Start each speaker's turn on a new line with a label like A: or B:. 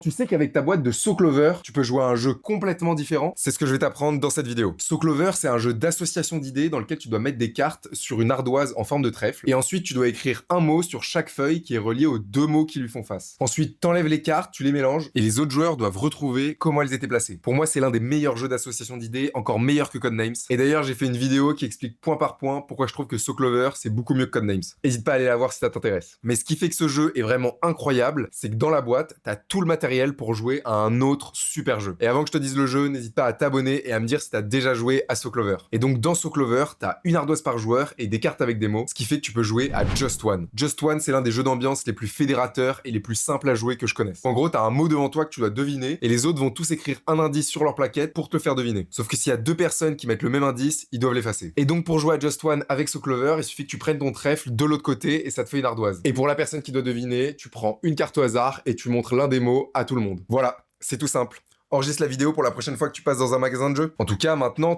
A: Tu sais qu'avec ta boîte de SoClover, tu peux jouer à un jeu complètement différent? C'est ce que je vais t'apprendre dans cette vidéo. SoClover, c'est un jeu d'association d'idées dans lequel tu dois mettre des cartes sur une ardoise en forme de trèfle, et ensuite tu dois écrire un mot sur chaque feuille qui est relié aux deux mots qui lui font face. Ensuite, t'enlèves les cartes, tu les mélanges, et les autres joueurs doivent retrouver comment elles étaient placées. Pour moi, c'est l'un des meilleurs jeux d'association d'idées, encore meilleur que Codenames. Et d'ailleurs, j'ai fait une vidéo qui explique point par point pourquoi je trouve que SoClover, c'est beaucoup mieux que Codenames. N'hésite pas à aller la voir si ça t'intéresse. Mais ce qui fait que ce jeu est vraiment incroyable, c'est que dans la boîte, t'as tout le matériel pour jouer à un autre super jeu. Et avant que je te dise le jeu, n'hésite pas à t'abonner et à me dire si t'as déjà joué à SoClover. Et donc dans SoClover, t'as une ardoise par joueur et des cartes avec des mots, ce qui fait que tu peux jouer à Just One. Just One, c'est l'un des jeux d'ambiance les plus fédérateurs et les plus simples à jouer que je connaisse. En gros, t'as un mot devant toi que tu dois deviner et les autres vont tous écrire un indice sur leur plaquette pour te le faire deviner. Sauf que s'il y a deux personnes qui mettent le même indice, ils doivent l'effacer. Et donc pour jouer à Just One avec SoClover, il suffit que tu prennes ton trèfle de l'autre côté et ça te fait une ardoise. Et pour la personne qui doit deviner, tu prends une carte au hasard et tu montres l'un des mots à tout le monde. Voilà, c'est tout simple. Enregistre la vidéo pour la prochaine fois que tu passes dans un magasin de jeux. En tout cas, maintenant,